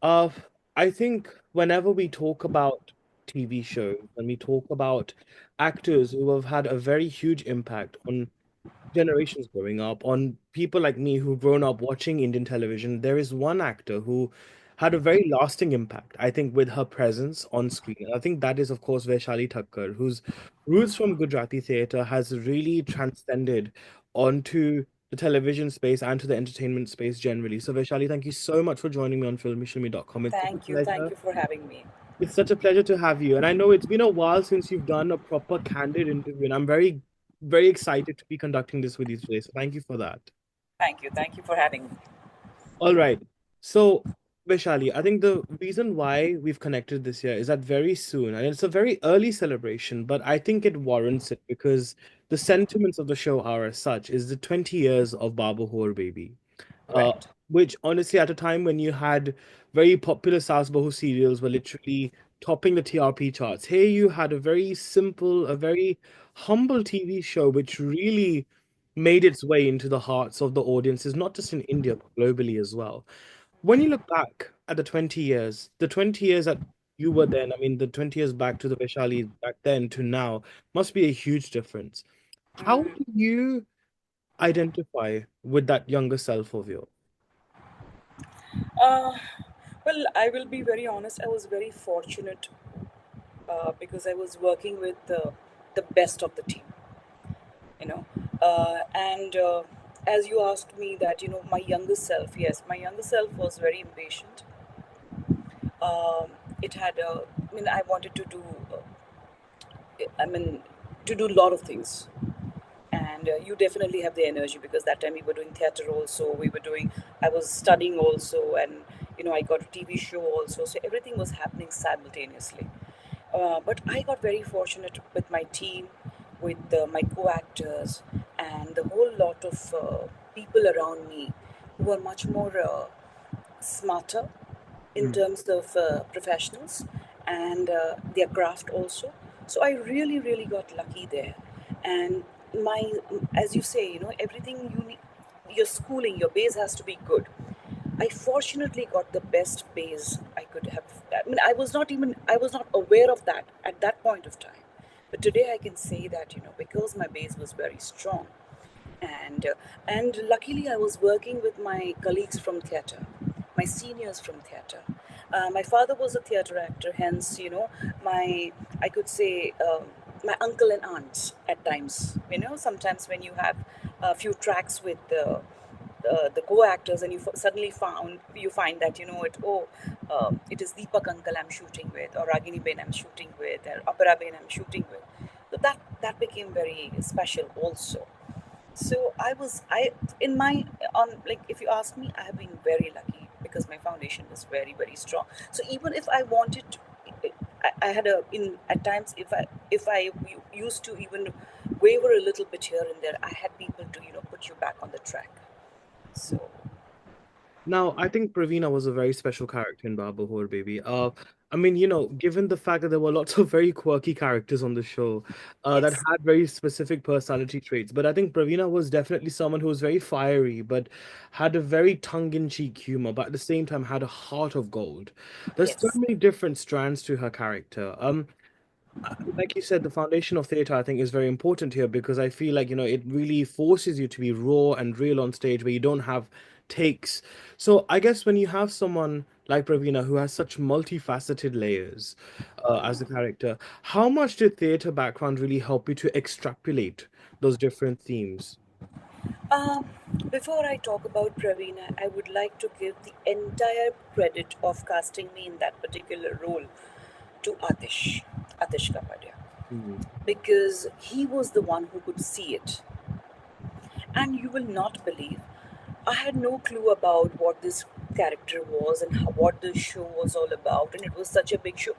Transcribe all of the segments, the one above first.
Uh, I think whenever we talk about TV shows, when we talk about actors who have had a very huge impact on generations growing up, on people like me who've grown up watching Indian television, there is one actor who had a very lasting impact, I think, with her presence on screen. And I think that is, of course, Vaishali Thakkar, whose roots from Gujarati theatre has really transcended onto the television space and to the entertainment space generally. So, Vaishali, thank you so much for joining me on filmishilmy.com. It's such a Thank pleasure. you for having me. It's such a pleasure to have you. And I know it's been a while since you've done a proper candid interview, and I'm very, very excited to be conducting this with you today. So thank you for that. Thank you for having me. All right. So, Vaishali, I think the reason why we've connected this year is that very soon, and it's a very early celebration, but I think it warrants it because the sentiments of the show are as such, is the 20 years of Baa Bahoo Aur Baby. uh, Right. which honestly, at a time when you had very popular Saas Bahu serials were literally topping the TRP charts, here you had a very simple, a very humble TV show which really made its way into the hearts of the audiences, not just in India, but globally as well. When you look back at the 20 years that you were then, I mean, the 20 years back to the Vaishali back then to now, must be a huge difference. How Mm, do you identify with that younger self of yours? uh, well, I will be very honest. I was very fortunate because I was working with the best of the team, you know. And as you asked me that, my younger self, yes, my younger self was very impatient. Um, it had, I wanted to do, I mean, to do a lot of things. And you definitely have the energy because that time we were doing theater also, I was studying also, and I got a TV show also, so everything was happening simultaneously. But I got very fortunate with my team, with my co-actors, and the whole lot of people around me who were much more smarter in Hmm. terms of professionals and their craft also. So I really, really got lucky there. And my, as you say, everything you need, your schooling, your base has to be good. I fortunately got the best base I could have. I mean, I was not aware of that at that point of time. But today I can say that, because my base was very strong, and luckily I was working with my colleagues from theater, my seniors from theater. My father was a theater actor, hence my I could say my uncle and aunts at times. Sometimes when you have a few tracks with the co-actors, and suddenly you find that it is Deepak uncle I'm shooting with, or Ragini Ben I'm shooting with, or Apara Ben I'm shooting with. So that became very special also. So I in my on like if you ask me, I have been very lucky because my foundation was very, very strong. So even if I wanted to, I had a in at times, if I used to even waver a little bit here and there, I had people to put you back on the track. So Now, I think Pravina was a very special character in Baa Bahoo Aur Baby. I mean, given the fact that there were lots of very quirky characters on the show, that yes. had very specific personality traits, but I think Pravina was definitely someone who was very fiery, but had a very tongue-in-cheek humor, but at the same time had a heart of gold. There's so Yes. many different strands to her character. Like you said, the foundation of theater, I think, is very important here because I feel like, it really forces you to be raw and real on stage where you don't have takes. So I guess when you have someone like Pravina who has such multifaceted layers as a character, how much did theater background really help you to extrapolate those different themes? Um, Before I talk about Praveena, I would like to give the entire credit of casting me in that particular role to Atish Kapadia, Hmm. because he was the one who could see it. And you will not believe, I had no clue about what this character was and what the show was all about, and it was such a big show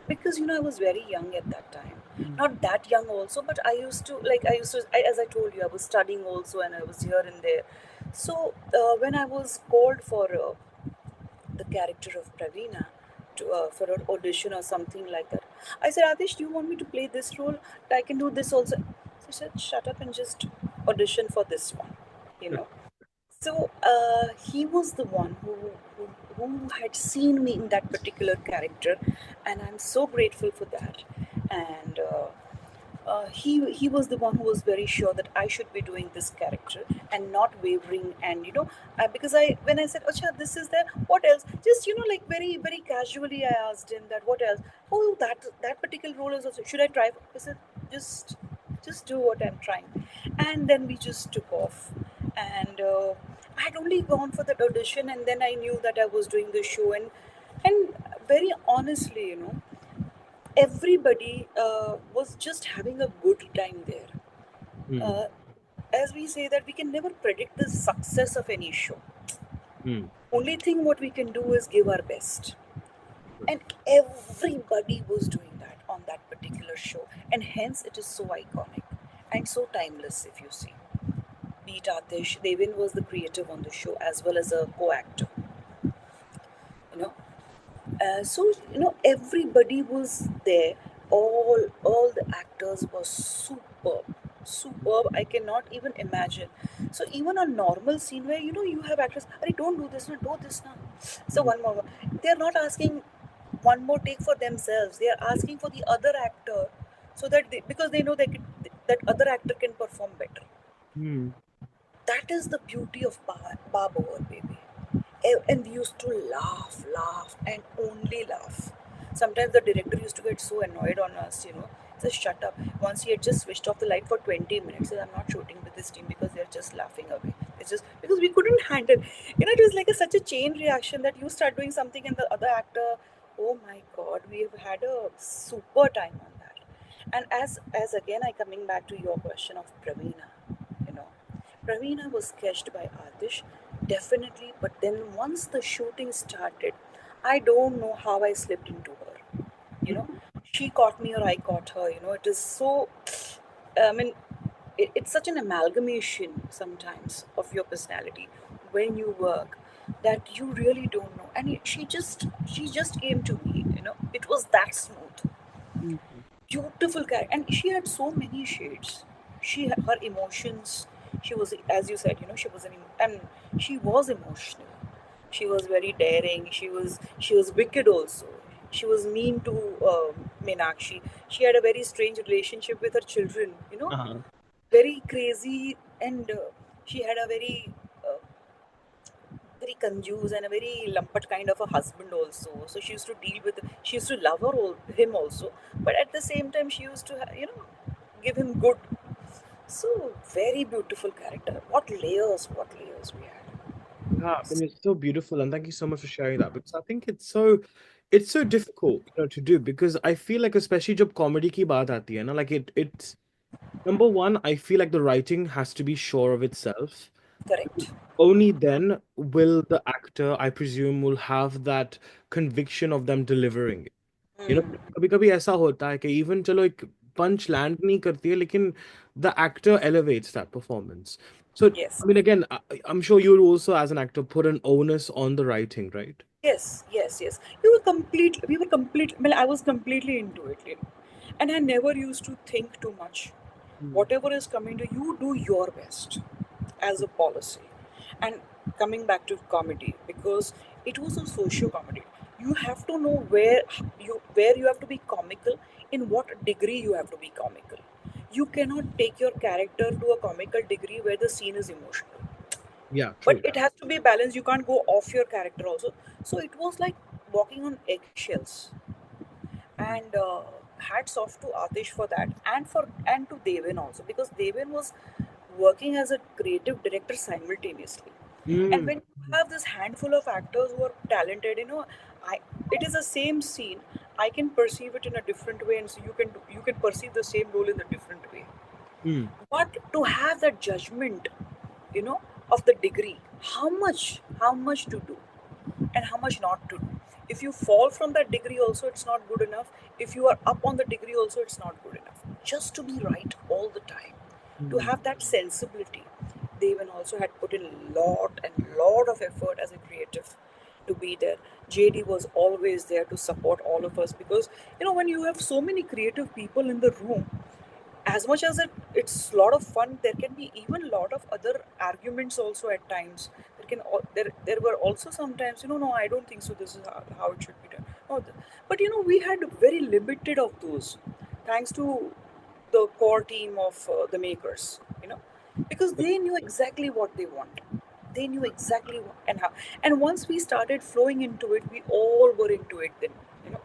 because I was very young at that time. Not that young also, but as I told you, I was studying also, and I was here and there. So when I was called for the character of Praveena for an audition or something like that, I said, Adish, do you want me to play this role? I can do this also. So he said, shut up and just audition for this one, you know. So he was the one who who had seen me in that particular character, and I'm so grateful for that. And he was the one who was very sure that I should be doing this character and not wavering. And because I when I said, "Acha, this is there. What else?" Just like very very casually, I asked him that what else. Oh, that particular role is also. Should I try? I said, just just do what I'm trying. And then we just took off. And I had only gone for that audition, and then I knew that I was doing the show. And very honestly, everybody was just having a good time there. Hmm. uh, as we say that we can never predict the success of any show. Hmm. Only thing what we can do is give our best. True. And everybody was doing that on that particular show, and hence it is so iconic and so timeless. If you see, beat Atish, Devin was the creative on the show as well as a co-actor, you know so everybody was there. All the actors were superb. I cannot even imagine. So even a normal scene where you have actors, "Arey, don't do this now, do this now." So Hmm. one more, they're not asking one more take for themselves, they are asking for the other actor, so that because they know that other actor can perform better. Hmm. That is the beauty of Baa Bahoo Aur Baby. And we used to laugh, and only laugh. Sometimes the director used to get so annoyed on us, just shut up. Once he had just switched off the light for 20 minutes, said, "I'm not shooting with this team because they're just laughing away." It's just because we couldn't handle. It was like such a chain reaction that you start doing something and the other actor, oh my God, we've had a super time on that. And as again, I coming back to your question of Praveena, you know. Pravina was sketched by Adish, definitely, but then once the shooting started, I don't know how I slipped into her. You know, she caught me or I caught her. It is so, I mean, it's such an amalgamation sometimes of your personality when you work that you really don't know. And she just came to me. It was that smooth, Hmm. beautiful character, and she had so many shades. Her emotions, she was, as you said, she was and she was emotional. She was very daring. She was wicked also. She was mean to Meenakshi. She had a very strange relationship with her children, Uh-huh. very crazy. And she had a very conjuice and a very lumpet kind of a husband also. So she used to deal with, she used to love him also, but at the same time she used to give him good. So very beautiful character. What layers we had. Yeah, I mean, it's so beautiful, and thank you so much for sharing that because I think it's so difficult, to do because I feel like especially जब comedy की बात आती है ना, like it's number one, I feel like the writing has to be sure of itself. Correct. Only then will the actor, I presume, will have that conviction of them delivering. कभी कभी ऐसा होता है कि even चलो एक punch land नहीं करती है लेकिन the actor elevates that performance. So Yes. I mean again, I'm sure you'll also as an actor put an onus on the writing, right? Yes. We were complete. Well, I was completely into it. And I never used to think too much. Mm. Whatever is coming to you, do your best as a policy. And coming back to comedy, because it was a socio comedy, you have to know where you have to be comical, in what degree you have to be comical. You cannot take your character to a comical degree where the scene is emotional, Yeah, but true. it has to be balanced. You can't go off your character also. So it was like walking on eggshells. Mm. And hats off to Atish for that, and to Devin also, because Devin was working as a creative director simultaneously. And Mm. when you have this handful of actors who are talented, I it is the same scene. I can perceive it in a different way, and so you can perceive the same role in a different way. Mm. But to have that judgment, you know, of the degree, how much to do and how much not to do. If you fall from that degree, also it's not good enough. If you are up on the degree, also it's not good enough. Just to be right all the time, to Mm. have that sensibility. Devan also had put in lot and lot of effort as a creative to be there. JD was always there to support all of us, because when you have so many creative people in the room, as much as it's a lot of fun, there can be even a lot of other arguments also at times. There there were also sometimes, no, I don't think so. This is how it should be done. Oh, but we had very limited of those, thanks to the core team of the makers, because they knew exactly what they want. They knew exactly what and how. And once we started flowing into it, we all were into it then, you know.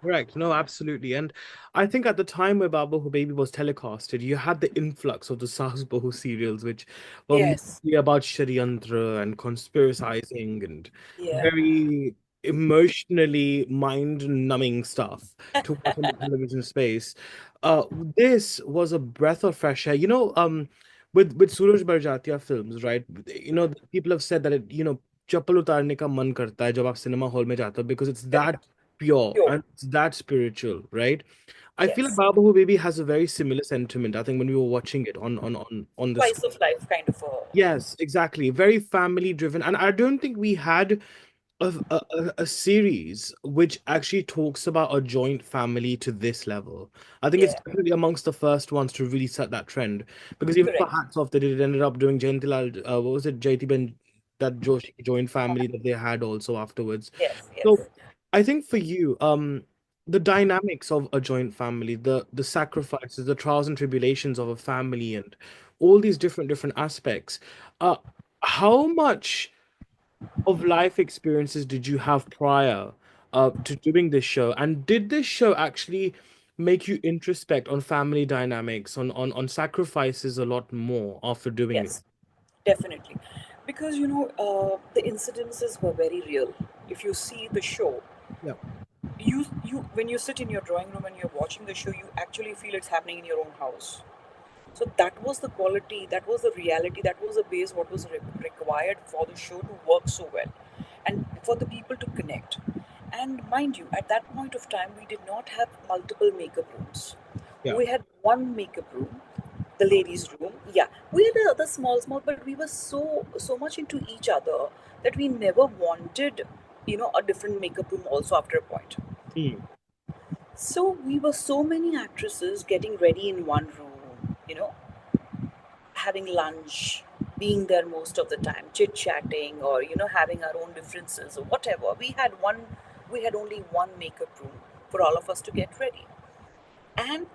Correct. No, absolutely. And I think at the time where Baa Bahoo Baby was telecasted, you had the influx of the Saas Bahu serials, which were Yes. mostly about Shariyantra and conspiracizing and Yeah. very emotionally mind-numbing stuff to watch on the television space. Uh, this was a breath of fresh air. With Suraj Barjatia films, right? People have said that चप्पल उतारने का मन करता है जब आप cinema hall में जाते हो because it's that Correct. pure Pure. and it's that spiritual, right? I feel like Yes. Baa Bahoo Baby has a very similar sentiment. I think when we were watching it on the Spice screen. of life kind of a. Yes, exactly. Very family driven, and I don't think we had a series which actually talks about a joint family to this level. I think it's Yeah. definitely amongst the first ones to really set that trend because even for Correct. Hats Off, they did ended up doing Jayantilal, what was it, JT Ben, that Joshi joint family that they had also afterwards. Yes. So Yes. I think for you, the dynamics of a joint family, the sacrifices, the trials and tribulations of a family, and all these different aspects. Uh, how much of life experiences did you have prior to doing this show? And did this show actually make you introspect on family dynamics, on sacrifices a lot more after doing it? Yes. Definitely. Because the incidences were very real. If you see the show, Yeah. you when you sit in your drawing room and you're watching the show, you actually feel it's happening in your own house. So that was the quality, that was the reality, that was the base, what was required for the show to work so well and for the people to connect. And mind you, at that point of time, we did not have multiple makeup rooms. Yeah. We had one makeup room, the ladies' room. Yeah, we had the other small, but we were so much into each other that we never wanted, a different makeup room also after a point. Mm. So we were so many actresses getting ready in one room, having lunch, being there most of the time, chit chatting, or having our own differences or whatever. We had only one makeup room for all of us to get ready, and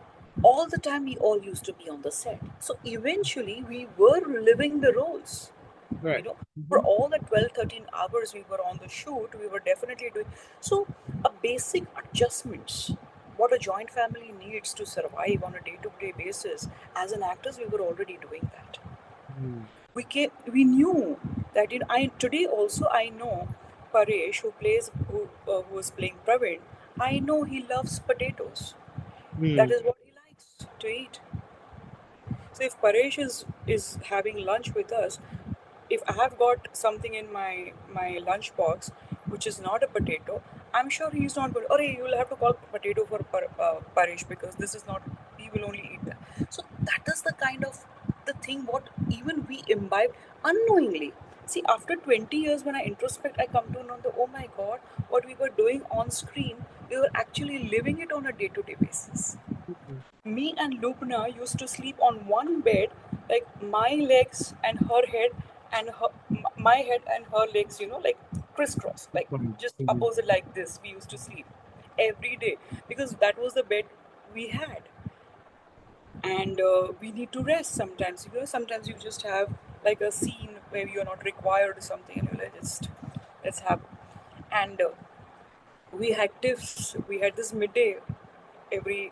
all the time we all used to be on the set. So eventually we were living the roles. you Correct. know for Mhm. all the 12, 13 hours we were on the shoot, we were definitely doing so. A basic adjustments, what a joint family needs to survive on a day-to-day basis, as an actors we were already doing that. Mm. We knew that I today also I know Paresh, who is playing Praveen. I know he loves potatoes. That Mm. is what he likes to eat. So if Paresh is having lunch with us, if I have got something in my lunch box which is not a potato, I'm sure he's not going. Or you will have to call potato for Paresh, because this is not. He will only eat that. So that is the kind of the thing what even we imbibe unknowingly. See, after 20 years, when I introspect, I come to know that, oh my God, what we were doing on screen, we were actually living it on a day-to-day basis. Me and Lubna used to sleep on one bed, like my legs and her head, and my head and her legs, like crisscross, like Fine. just Mhm. opposite like this. We used to sleep every day because that was the bed we had, and we need to rest sometimes. Sometimes you just have like a scene where you're not required or something, and you're like, just let's have, and we had tiffs. We had this midday every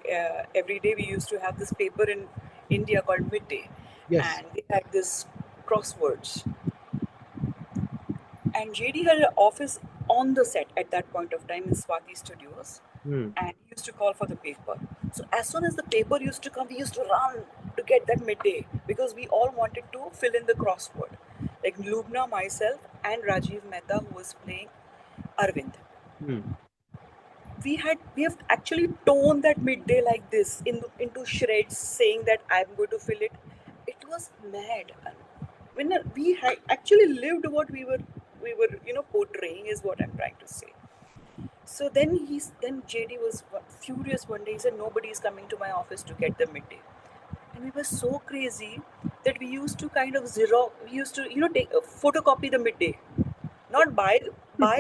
day. We used to have this paper in India called Midday, Yes. and they had this crosswords. And JD had an office on the set at that point of time in Swati Studios, Mm. and he used to call for the paper. So as soon as the paper used to come, we used to run to get that Midday because we all wanted to fill in the crossword, like Lubna, myself, and Rajiv Mehta, who was playing Arvind. Mm. We have actually torn that midday like this into shreds, saying that I'm going to fill it. It was mad. When we had actually lived what we were portraying, is what I'm trying to say. So then JD was furious one day. He said nobody is coming to my office to get the midday, and we were so crazy. that we used to kind of we used to, take photocopy the midday, not buy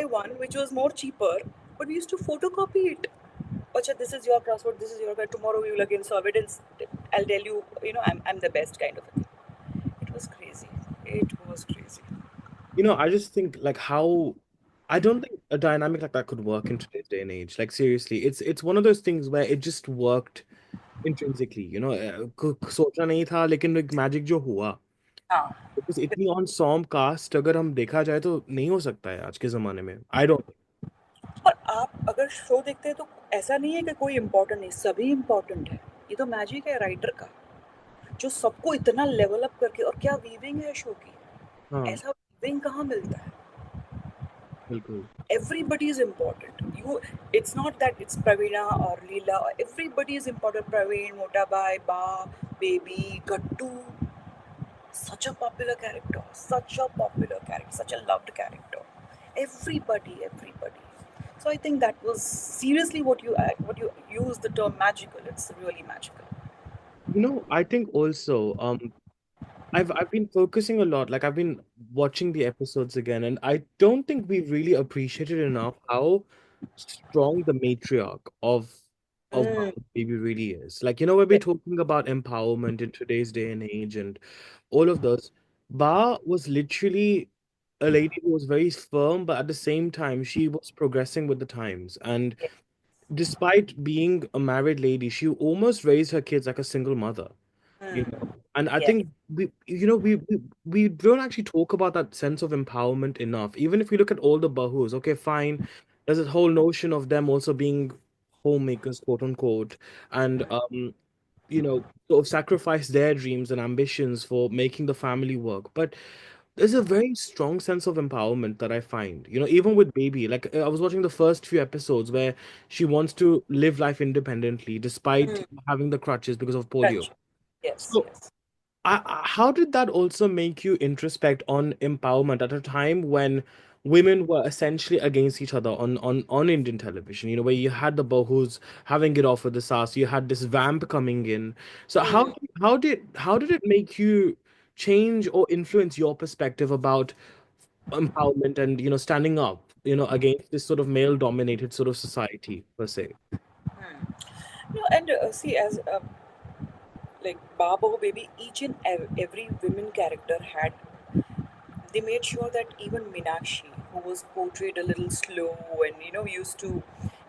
one which was more cheaper, but we used to photocopy it. Acha, this is your crossword, this is your guide. Tomorrow we will again solve it, and I'll tell you, I'm the best kind of a thing. It was crazy. It was crazy. I just think like how I don't think a dynamic like that could work in today's day and age. Like seriously, it's one of those things where it just worked intrinsically, सोचना नहीं था लेकिन एक magic जो हुआ हाँ. Because इतनी on song cast अगर हम देखा जाए तो नहीं हो सकता है आज के जमाने में आई डोंट और आप अगर शो देखते हैं तो ऐसा नहीं है कि कोई इम्पोर्टेंट नहीं, सभी इम्पोर्टेंट है. ये तो मैजिक है राइटर का, जो सबको इतना लेवल अप करके. और क्या वीविंग है शो की, हाँ ऐसा वीविंग कहाँ मिलता है. बिल्कुल Everybody is important. It's not that it's Praveena or Leela. Everybody is important. Praveen, Motabai, Ba, Baby, Gattu. Such a popular character. Such a popular character. Such a loved character. Everybody. So I think that was seriously what you use the term magical. It's really magical. I think also I've been focusing a lot. Like I've been watching the episodes again, and I don't think we've really appreciated enough how strong the matriarch of Baa Mm, Bahoo Baby really is. Like, when we're yes. talking about empowerment in today's day and age and all of those, Ba was literally a lady who was very firm, but at the same time, she was progressing with the times. And Yes. despite being a married lady, she almost raised her kids like a single mother Mm, and I yes. think we don't actually talk about that sense of empowerment enough. Even if we look at all the bahus, okay, fine, there's this whole notion of them also being homemakers, quote unquote, and sort of sacrifice their dreams and ambitions for making the family work. But there's a very strong sense of empowerment that I find, even with baby. Like I was watching the first few episodes where she wants to live life independently despite Mm, having the crutches because of polio. French. Yes, So yes. how did that also make you introspect on empowerment at a time when women were essentially against each other on Indian television? Where you had the Bahus having it off with the Sass, you had this vamp coming in. So Mm. how did it make you change or influence your perspective about empowerment and standing up against this sort of male dominated sort of society per se? No, and see, as like Baa Bahoo Baby, each and every women character had. They made sure that even Minakshi, who was portrayed a little slow and used to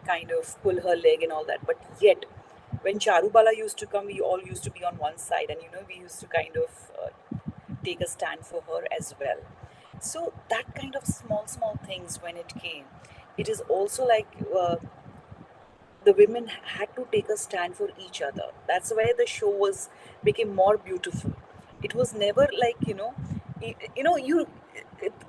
kind of pull her leg and all that, but yet when Charubala used to come, we all used to be on one side, and we used to kind of take a stand for her as well. So that kind of small things when it came, it is also like the women had to take a stand for each other. That's why the show was became more beautiful. It was never like you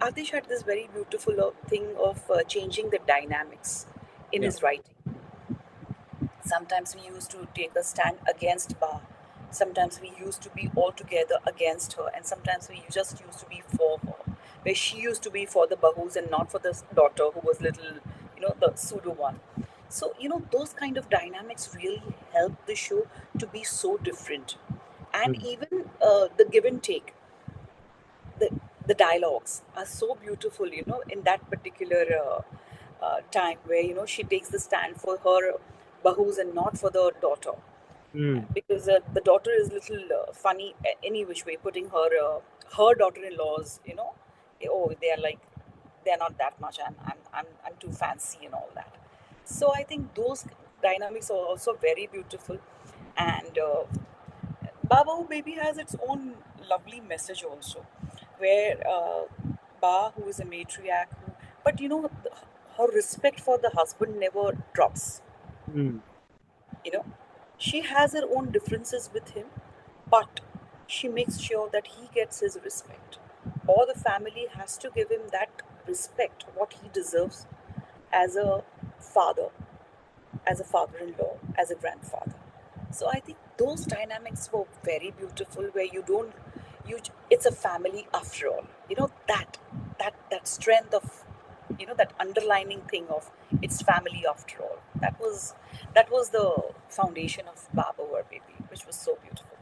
Atish had this very beautiful thing of changing the dynamics in Yeah. his writing. Sometimes we used to take a stand against Ba. Sometimes we used to be all together against her, and sometimes we just used to be for her. Where she used to be for the Bahus and not for the daughter who was little, the pseudo one. So, those kind of dynamics really help the show to be so different. And Mm, even the give and take, the, the dialogues are so beautiful, in that particular time where, she takes the stand for her Bahus and not for the daughter, mm, because the daughter is little funny any which way, putting her daughter-in-laws, oh, they're not that much. I'm too fancy and all that. So I think those dynamics are also very beautiful, and Baba Baby has its own lovely message also, where Ba, who is a matriarch, but her respect for the husband never drops. mm, you know she has her own differences with him, but she makes sure that he gets his respect, or the family has to give him that respect what he deserves as a father, as a father-in-law, as a grandfather. So I think those dynamics were very beautiful, where you don't you it's a family after all. That strength of that underlining thing of it's family after all. That was the foundation of Baba or Baby, which was so beautiful.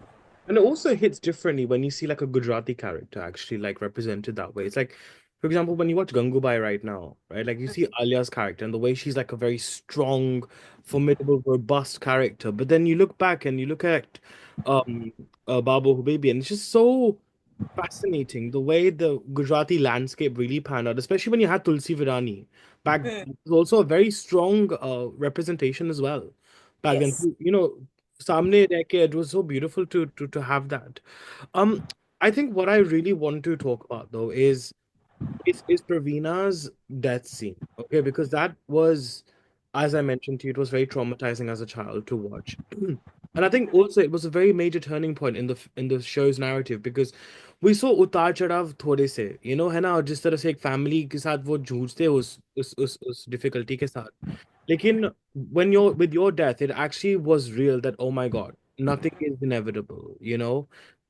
And it also hits differently when you see like a Gujarati character actually like represented that way. It's like, for example, when you watch Gangubai right now, right? Like you see Alia's character and the way she's like a very strong, formidable, robust character. But then you look back and you look at um Baa Bahoo Baby, and it's just so fascinating the way the Gujarati landscape really panned out, especially when you had Tulsi Virani back. It was also a very strong representation as well back then. Yes. You know, Samne Reke, it was so beautiful to have that. Um, I think what I really want to talk about though is Praveena's death scene. Okay, because that was, as I mentioned to you, it was very traumatizing as a child to watch. And I think also it was a very major turning point in the show's narrative because we saw उतार चढ़ाव थोड़े से है ना और जिस तरह से एक फैमिली के साथ वो जूझते उस डिफिकल्टी के साथ लेकिन when you're with your death it actually was real that oh my God nothing is inevitable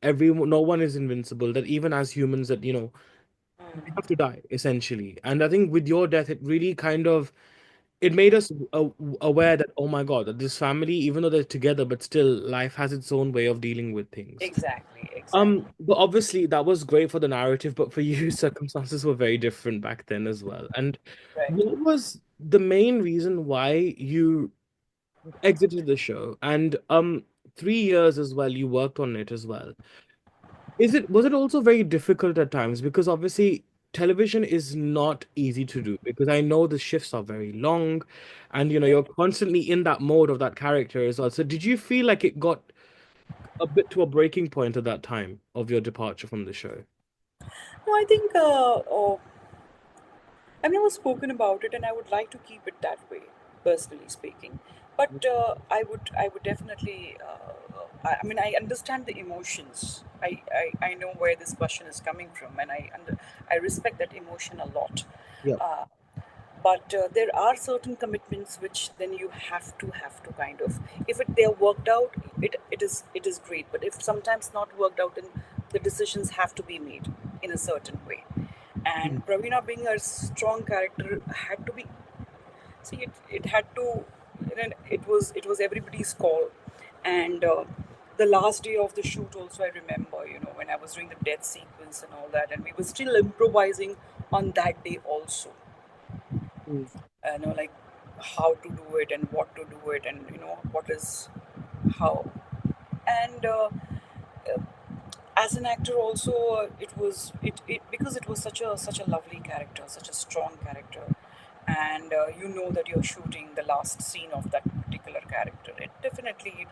every no one is invincible that even as humans that we have to die essentially. And I think with your death it really kind of it made us aware that oh my God that this family even though they're together but still life has its own way of dealing with things. Exactly, exactly. But obviously that was great for the narrative, but for you, circumstances were very different back then as well. And Right. what was the main reason why you exited the show? And 3 years as well, you worked on it as well. Was it also very difficult at times? Because obviously television is not easy to do because I know the shifts are very long and Yep. you're constantly in that mode of that character as well. So did you feel like it got a bit to a breaking point at that time of your departure from the show? No, I think I've never spoken about it, and I would like to keep it that way, personally speaking. But I would definitely. I mean, I understand the emotions. I know where this question is coming from, and I respect that emotion a lot. Yeah. Uh, but there are certain commitments which then you have to kind of, if they are worked out, it is great. But if sometimes not worked out, then the decisions have to be made in a certain way. Mm, And Pravina being a strong character had to be, see, it had to, it was everybody's call. And the last day of the shoot also, I remember, when I was doing the death sequence and all that, and we were still improvising on that day also, mm, like how to do it and what to do it, and what is how. And as an actor also, it was it because it was such a lovely character, such a strong character. And that you're shooting the last scene of that particular character. It definitely,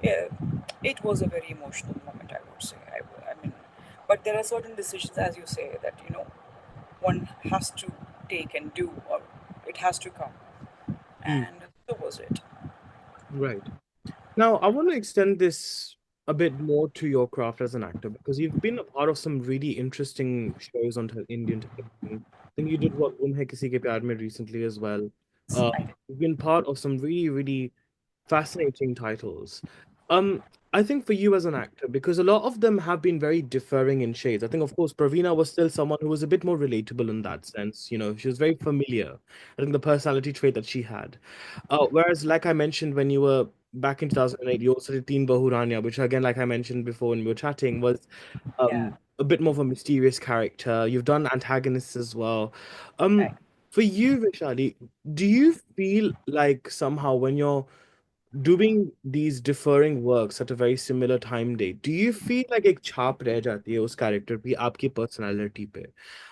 yeah, it was a very emotional moment, I would say. I mean, but there are certain decisions, as you say, that one has to take and do, or it has to come. mm. And so was it. Right. Now, I want to extend this a bit more to your craft as an actor because you've been a part of some really interesting shows on Indian television. I think you did what "Gum Hai Kisi Ke Pyar Mein" recently as well. Uh, I did. you've been part of some really, really fascinating titles. Um, I think for you as an actor, because a lot of them have been very differing in shades. I think, of course, Praveena was still someone who was a bit more relatable in that sense. She was very familiar. I think the personality trait that she had. Whereas, like I mentioned, when you were back in 2008, you also did Teen Bahurania, which again, like I mentioned before when we were chatting, was Yeah. a bit more of a mysterious character. You've done antagonists as well. Um, Right. for you, Vishali, do you feel like somehow when you're doing these differing works at a very similar time date, do you feel like एक छाप रह जाती है उस character पे आपकी personality पे?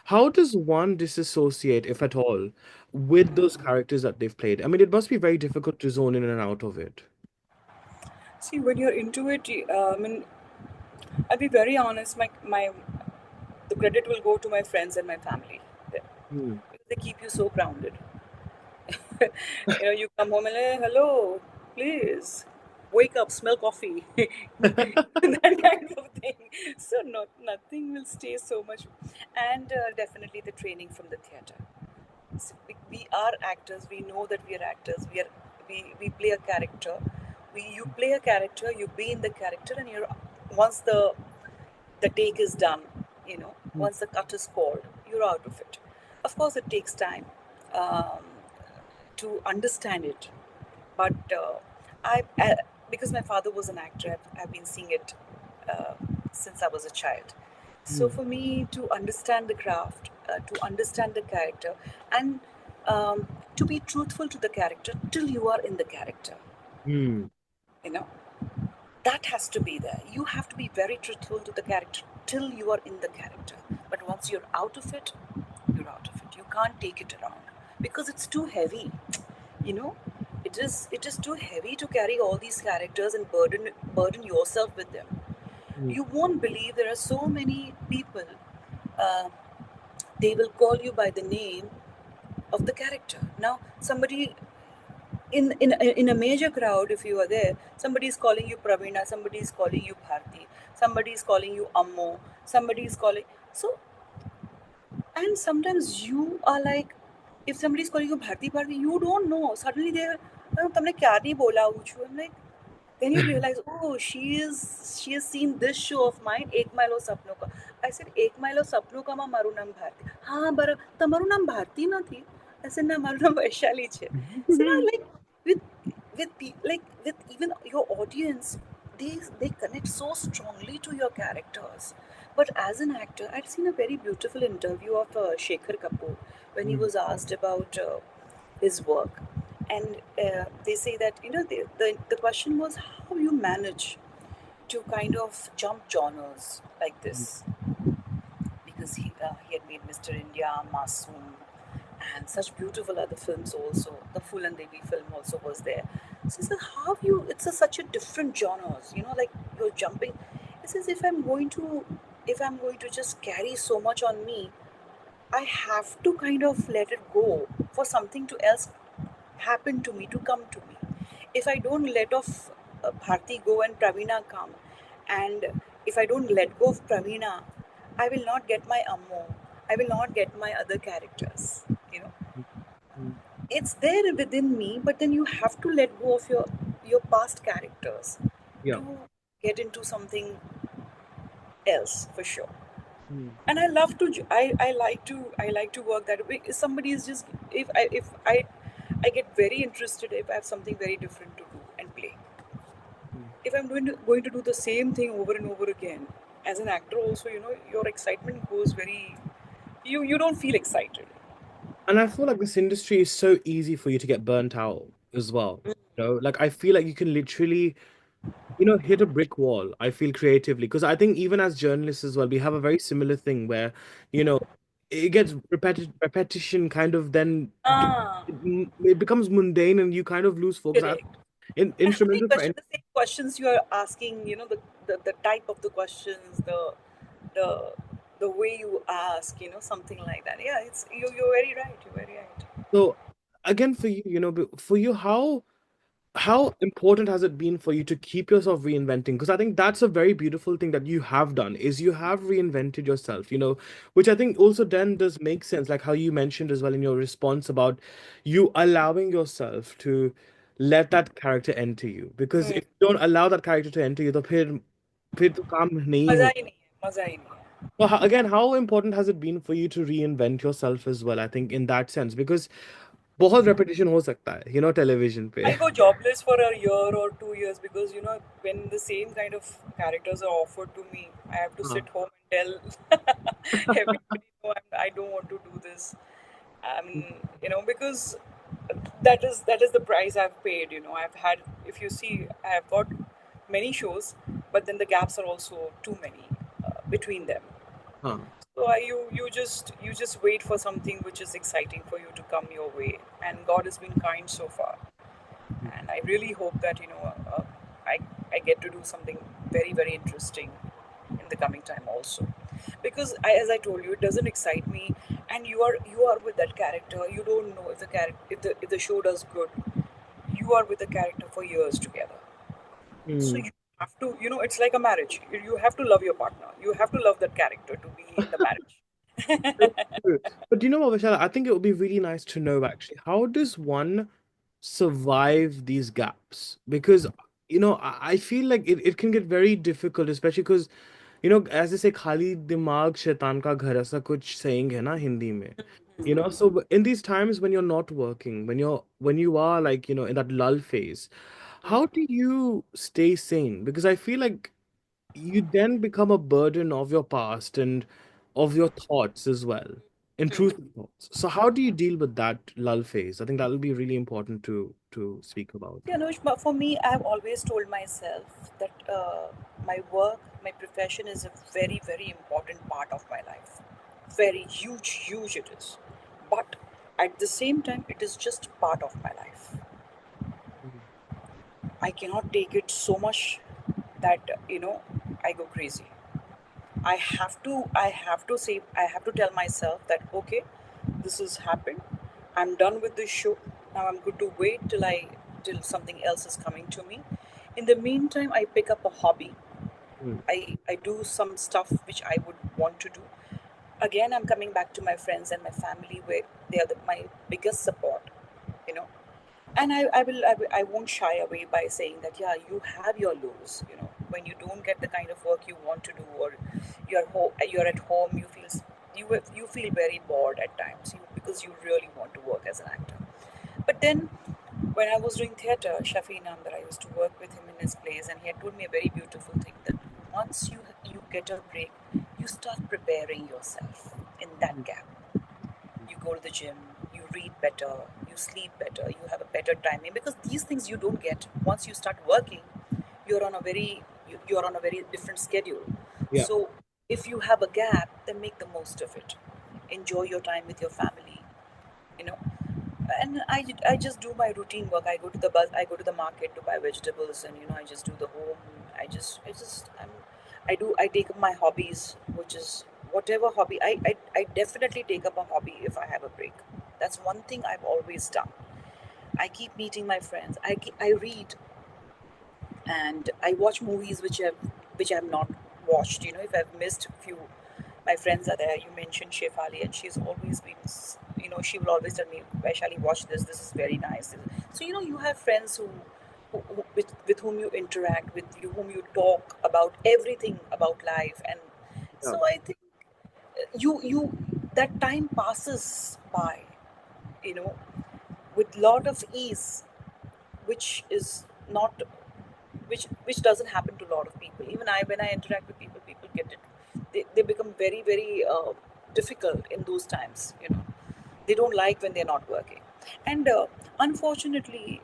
How does one disassociate, if at all, with those characters that they've played? I mean, it must be very difficult to zone in and out of it. See, when you're into it, I mean, I'll be very honest. My the credit will go to my friends and my family. They, Hmm. they keep you so grounded. You come home and hello, please wake up, smell coffee, that kind of thing. So nothing will stay so much. And definitely the training from the theater. So we are actors. We know that we are actors. We play a character. You play a character. You be in the character, and you're once the take is done, once the cut is called, you're out of it. Of course, it takes time um, to understand it, but because my father was an actor, I've been seeing it uh, since I was a child. So Mm. for me to understand the craft, to understand the character, and to be truthful to the character till you are in the character, Mm. you know, that has to be there. You have to be very truthful to the character till you are in the character. But once you're out of it, you're out of it. You can't take it around because it's too heavy. You know, it is too heavy to carry all these characters and burden yourself with them. Mm. You won't believe there are so many people. Uh, they will call you by the name of the character. Now, somebody in a major crowd, if you are there, somebody is calling you Praveena, somebody is calling you Bharti, somebody is calling you Ammo, somebody is calling. So, and sometimes you are like, if somebody is calling you Bharti Bharti, you don't know. Suddenly they're, तुमने क्या नहीं बोला ऊँचू? I'm like, then you realize, oh, she has seen this show of mine, एक mile और सपनों का. I said, एक mile और सपनों का માં મારું નામ ભારતી. હા બર તમારું નામ ભારતી નથી. I said, ના મારું નામ વૈશાલી છે. So now, like with like with even your audience, they connect so strongly to your characters. But as an actor, I'd seen a very beautiful interview of Shekhar Kapoor when he Mm. was asked about his work, and they say that the question was how you manage to kind of jump genres like this, because he had made Mr. India, Masoom, and such beautiful other films also. The Full and Devi film also was there. So he said, how you? It's such a different genres. Like you're jumping. He says, if I'm going to just carry so much on me, I have to kind of let it go for something to else happen to me, to come to me. If I don't let off Bharti go and Pravina come, and if I don't let go of Pravina, I will not get my Ammo. I will not get my other characters. You know, Mm. it's there within me, but then you have to let go of your past characters Yeah. to get into something else for sure. Mm. And I love to I like to work that way. If somebody is just, if I get very interested if I have something very different to do and play. Mm. If I'm going to do the same thing over and over again, as an actor also, your excitement goes very, you don't feel excited. And I feel like this industry is so easy for you to get burnt out as well. Like I feel like you can literally, hit a brick wall. I feel creatively because I think even as journalists as well, we have a very similar thing where, you know, it gets repetition kind of then Ah, it becomes mundane and you kind of lose focus. correct. In And how many instrumental for questions, any. the same questions you are asking, the type of the questions, the the way you ask, something like that. Yeah, you're very right. You're very right. So again, for you, for you, how important has it been for you to keep yourself reinventing? Because I think that's a very beautiful thing that you have done is you have reinvented yourself, which I think also then does make sense, like how you mentioned as well in your response about you allowing yourself to let that character enter you. Because Hmm. if you don't allow that character to enter you, तो फिर तो काम नहीं मजा हो. ही नहीं है, मजा ही नहीं है. So again, how important has it been for you to reinvent yourself as well? I think in that sense, because बहुत repetition हो सकता है, television पे. I go jobless for a year or 2 years because when the same kind of characters are offered to me, I have to हाँ. sit home and tell everybody, no, I don't want to do this. Because that is the price I've paid. I've had, if you see, I have got many shows, but then the gaps are also too many between them. हाँ. So you just wait for something which is exciting for you to come your way, and God has been kind so far, and I really hope that I I get to do something very very interesting in the coming time also, because as I told you, it doesn't excite me, and you are with that character. You don't know if the character, if the show does good, you are with the character for years together. So Hmm. you have to, it's like a marriage. You have to love your partner. You have to love that character to be in the That's marriage. true. But you know what, Vishal? I think it would be really nice to know actually, how does one survive these gaps? Because, I feel like it can get very difficult, especially because, as they say, खाली दिमाग शैतान का घर ऐसा कुछ saying है ना हिंदी में. So in these times when you're not working, when you are like, in that lull phase, how do you stay sane? Because I feel like you then become a burden of your past and of your thoughts as well, intrusive thoughts. So how do you deal with that lull phase? I think that will be really important to speak about. Yeah, no, but for me, I've always told myself that my work, my profession is a very, very important part of my life. Very huge, huge it is. But at the same time, it is just part of my life. Mm. I cannot take it so much that, I go crazy. I have to tell myself that, okay, this has happened. I'm done with this show. Now I'm going to wait till something else is coming to me. In the meantime, I pick up a hobby. Mm. I do some stuff which I would want to do. Again, I'm coming back to my friends and my family where they are my biggest support, you know. And I won't shy away by saying that, yeah, you have your lows, when you don't get the kind of work you want to do, or you're at home, you feel very bored at times, because you really want to work as an actor. But then, when I was doing theatre, Shafi Namdar, I used to work with him in his plays, and he had told me a very beautiful thing, that once you get a break, you start preparing yourself in that gap. You go to the gym, you read better, you sleep better, you have a better timing, because these things you don't get once you start working. You're on a very different schedule. Yeah. So if you have a gap, then make the most of it. Enjoy your time with your family, you know and I just do my routine work. I go to the market to buy vegetables, and I just do the home. I take up my hobbies, which is whatever hobby. I definitely take up a hobby if I have a break. That's one thing I've always done. I keep meeting my friends. I read, and I watch movies which I've not watched. If I've missed a few, my friends are there. You mentioned Shefali, and she's always been, she will always tell me, Vaishali, watch this. This is very nice. So you have friends with whom you interact, whom you talk about everything about life, and Yeah. so I think you that time passes by, you know, with lot of ease, which is not which doesn't happen to a lot of people. Even when I interact with people, people get it. They become very, very difficult in those times. They don't like when they're not working, and unfortunately,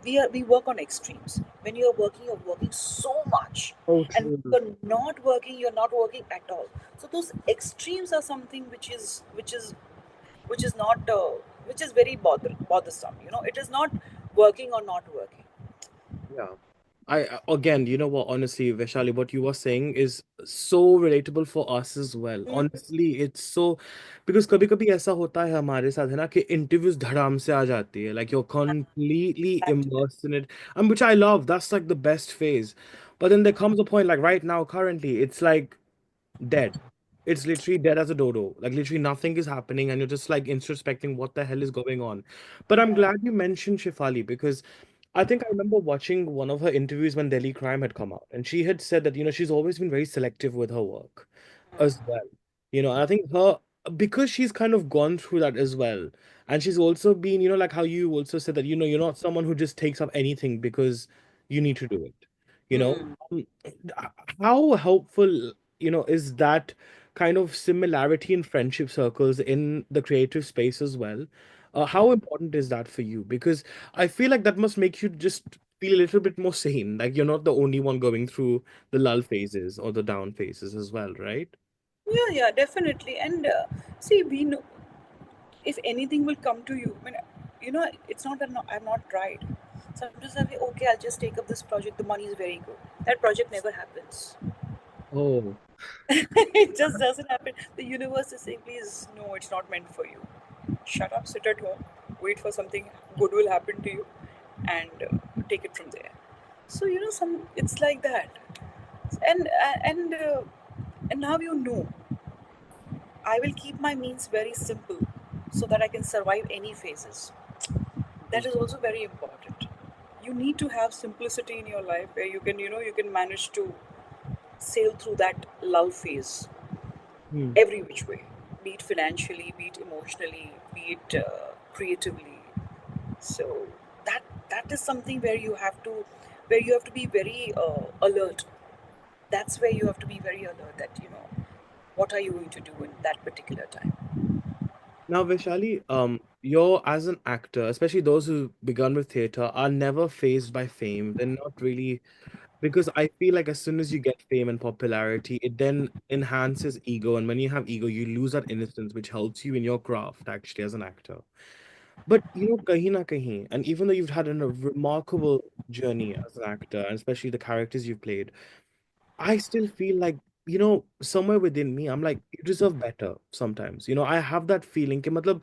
we work on extremes. When you're working so much, Oh, and true. when you're not working, you're not working at all. So those extremes are something which is not which is very bothersome. It is not working or not working. Yeah. Again, you know what, honestly, Vaishali, what you were saying is so relatable for us as well. Mm, Honestly, it's so because कभी कभी ऐसा होता है हमारे साथ है ना कि interviews धड़ाम से आ जाती है, like you're completely back to back. immersed in it, and which I love. That's like the best phase. But then there comes a point, like right now, currently, it's like dead. It's literally dead as a dodo. Like literally nothing is happening, and you're just like introspecting what the hell is going on. But I'm Yeah. glad you mentioned Shifali because I think I remember watching one of her interviews when Delhi Crime had come out, and she had said that, she's always been very selective with her work as well. And I think her because she's kind of gone through that as well. And she's also been, like how you also said that, you're not someone who just takes up anything because you need to do it. You know, Mm. Um, how helpful, is that kind of similarity in friendship circles in the creative space as well? How important is that for you? Because I feel like that must make you just feel a little bit more sane. Like you're not the only one going through the lull phases or the down phases as well, right? Yeah, yeah, definitely. And see, we know if anything will come to you. I mean, it's not that I've not tried. Sometimes I say, okay, I'll just take up this project. The money is very good. That project never happens. Oh, It just doesn't happen. The universe is saying, please, no, it's not meant for you. Shut up, sit at home, wait for something good will happen to you, and take it from there. So some it's like that, and now I will keep my means very simple so that I can survive any phases. That is also very important. You need to have simplicity in your life where you can manage to sail through that lull phase hmm. every which way, be it financially, be it emotionally, be it creatively. So that that is something where you have to be very alert. that's where you have to be very alert that, what are you going to do in that particular time. Now, Vaishali, you're as an actor, especially those who begun with theater, are never phased by fame. They're not really, because I feel like as soon as you get fame and popularity, it then enhances ego, and when you have ego, you lose that innocence, which helps you in your craft actually as an actor. But kahin na kahin, and even though you've had a remarkable journey as an actor, and especially the characters you've played, I still feel like, somewhere within me, I'm like, you deserve better sometimes. I have that feeling. कि मतलब,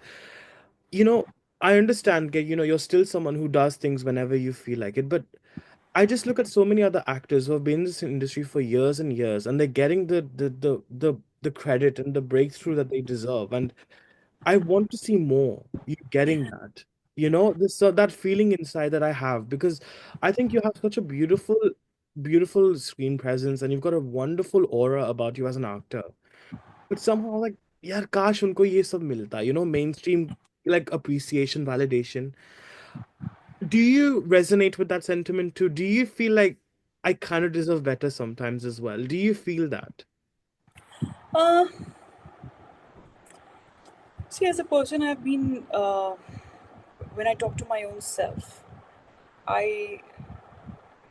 you know, I understand, कि, you're still someone who does things whenever you feel like it. But I just look at so many other actors who have been in this industry for years and years, and they're getting the credit and the breakthrough that they deserve. And I want to see more. You getting that? This that feeling inside that I have, because I think you have such a beautiful screen presence, and you've got a wonderful aura about you as an actor. But somehow, like, yaar, kash unko ye sab milta. Mainstream like appreciation, validation. Do you resonate with that sentiment too? Do you feel like I kind of deserve better sometimes as well? Do you feel that? Uh, See, as a person, I've been, when I talk to my own self, I,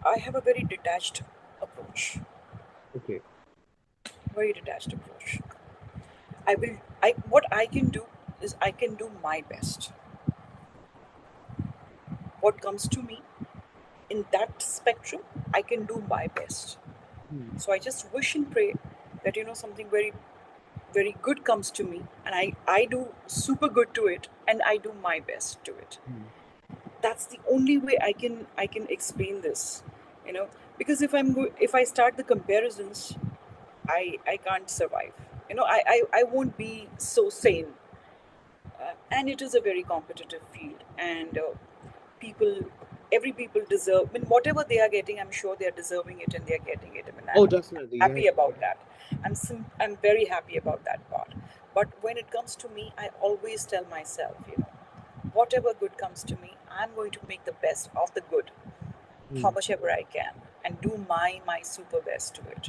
I have a very detached approach. Okay. Very detached approach. What I can do is I can do my best. What comes to me in that spectrum, I can do my best. Hmm. So I just wish and pray that, something very, very good comes to me, and I do super good to it, and I do my best to it. Hmm. That's the only way I can explain this, you know. Because if I start the comparisons, I can't survive. I won't be so sane. And it is a very competitive field, and people every people deserve, I mean, whatever they are getting, I'm sure they are deserving it and they are getting it. I mean, Oh, I'm definitely. Yeah. happy about that. I'm very happy about that part. But when it comes to me, I always tell myself, whatever good comes to me, I'm going to make the best of the good, how Hmm. much ever I can, and do my super best to it.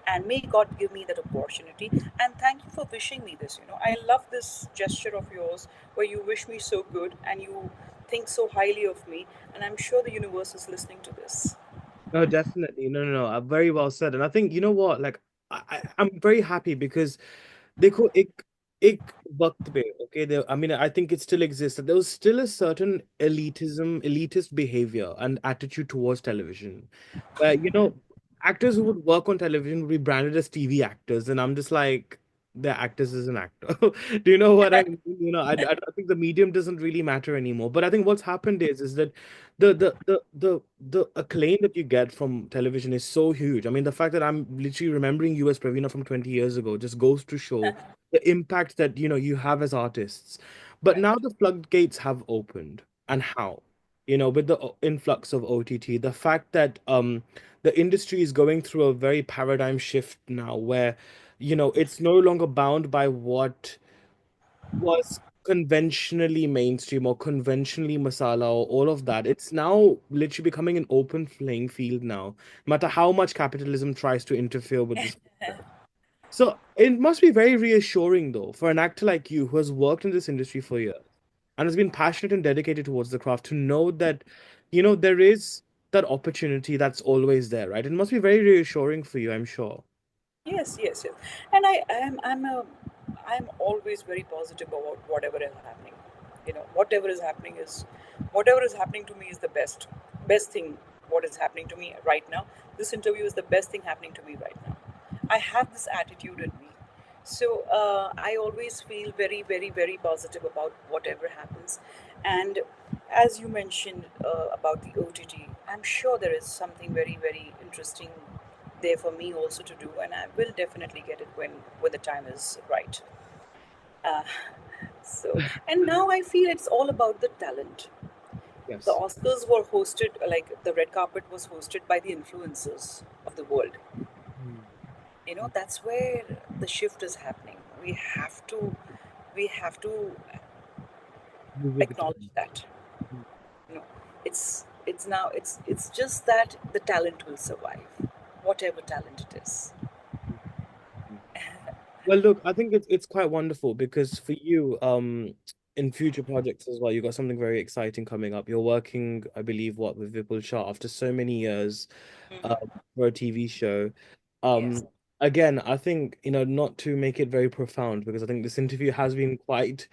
And may God give me that opportunity. And thank you for wishing me this. I love this gesture of yours where you wish me so good and you think so highly of me. And I'm sure the universe is listening to this. No, definitely. No, no, no. Very well said. And I think, you know what? Like, I'm very happy because देखो एक वक्त पे okay there, I mean, I think it still exists, that there was still a certain elitist behavior and attitude towards television, where actors who would work on television would be branded as TV actors, and I'm just like, they're actors as an actor. Do you know what I mean? I think the medium doesn't really matter anymore. But I think what's happened is that the acclaim that you get from television is so huge. I mean, the fact that I'm literally remembering you as Pravina from 20 years ago just goes to show the impact that you have as artists. But Right. now the floodgates have opened, and how? With the influx of OTT, the fact that the industry is going through a very paradigm shift now, where it's no longer bound by what was conventionally mainstream or conventionally masala or all of that. It's now literally becoming an open playing field now, no matter how much capitalism tries to interfere with this. So it must be very reassuring, though, for an actor like you who has worked in this industry for years and has been passionate and dedicated towards the craft, to know that, there is that opportunity that's always there, right? It must be very reassuring for you, I'm sure. Yes, yes, yes. And I'm always very positive about whatever is happening. Whatever is happening to me is the best thing. What is happening to me right now? This interview is the best thing happening to me right now. I have this attitude in me, so I always feel very, very, very positive about whatever happens. And as you mentioned about the OTT, I'm sure there is something very, very interesting there for me also to do, and I will definitely get it when the time is right. Uh, and now I feel it's all about the talent. The Yes. Oscars were hosted, like the red carpet was hosted by the influencers of the world. Hmm. That's where the shift is happening. We have to Move with the acknowledge time. that. You know, it's just that the talent will survive. whatever talent it is. Mhm. Well, look, I think it's quite wonderful because for you, in future projects as well, you got something very exciting coming up. You're working, I believe, what with Vipul Shah after so many years, for a TV show. Yes. Um, Again, I think, not to make it very profound because I think this interview has been quite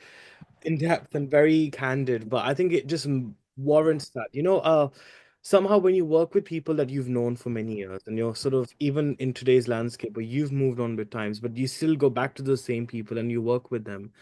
in depth and very candid, but I think it just warrants that. Somehow when you work with people that you've known for many years and you're sort of even in today's landscape where you've moved on with times, but you still go back to those same people and you work with them,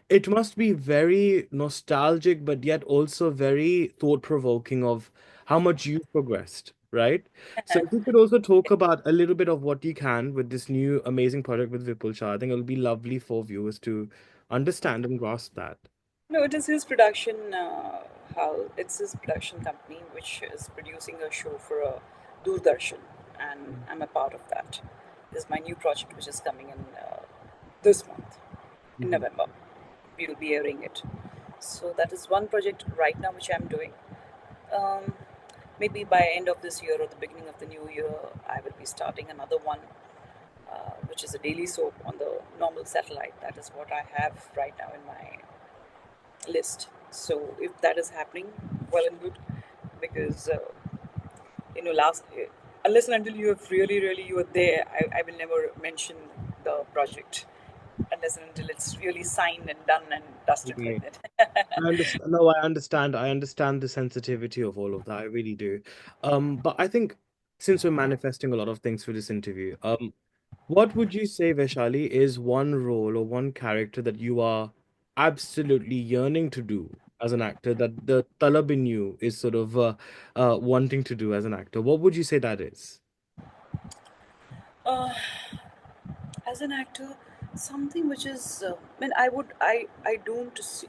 it must be very nostalgic, but yet also very thought-provoking of how much you've progressed, right? So if you could also talk about a little bit of what you can with this new amazing project with Vipul Shah, I think it'll be lovely for viewers to understand and grasp that. No, it is his production. How it's his production company which is producing a show for a Doordarshan, and I'm a part of that. This is my new project which is coming in this month in Mhm, November. We will be airing it. So that is one project right now which I'm doing. Um, Maybe by end of this year or the beginning of the new year, I will be starting another one, which is a daily soap on the normal satellite. That is what I have right now in my list. So if that is happening, well and good, because last unless and until you have really you are there, I will never mention the project unless and until it's really signed and done and dusted mhm. like that. I understand. No, I understand. I understand the sensitivity of all of that. I really do. But I think since we're manifesting a lot of things for this interview, what would you say, Vaishali, is one role or one character that you are absolutely yearning to do as an actor that the talab in you is sort of wanting to do as an actor? What would you say that is? uh, as an actor, something which is I mean I don't see,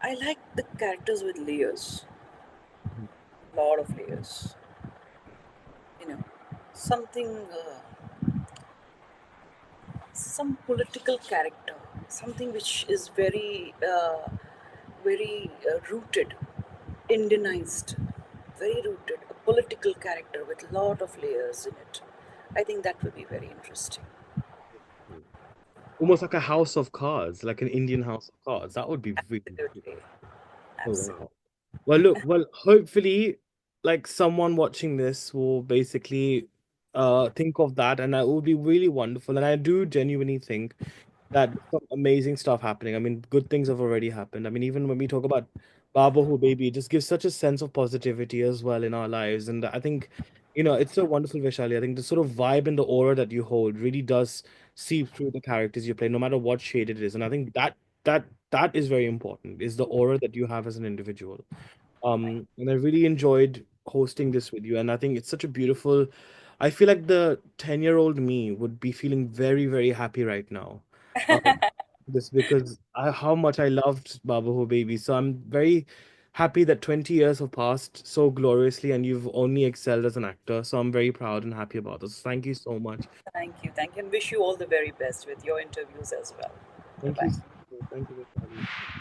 I like the characters with layers, lot of layers, you know something some political character, something which is very rooted, Indianized, very rooted, a political character with a lot of layers in it. I think that will be very interesting. Almost like a house of cards, like an Indian house of cards. That would be really good. Absolutely, Oh, absolutely. wow. Well, look, hopefully, like someone watching this will basically think of that, and that would be really wonderful. And I do genuinely think that there's some amazing stuff happening. I mean, good things have already happened. I mean, even when we talk about Baa Bahoo Baby, it just gives such a sense of positivity as well in our lives. And I think, it's so wonderful, Vishali. I think the sort of vibe and the aura that you hold really does seep through the characters you play, no matter what shade it is. And I think that is very important, is the aura that you have as an individual. And I really enjoyed hosting this with you. And I think it's such a beautiful, I feel like the 10-year-old me would be feeling very, very happy right now. Um, this because how much I loved Baba Ho Baby. So I'm very happy that 20 years have passed so gloriously and you've only excelled as an actor. So I'm very proud and happy about this. Thank you so much. Thank you, and wish you all the very best with your interviews as well. Bye Thank you. bye. Thank you, Vishali.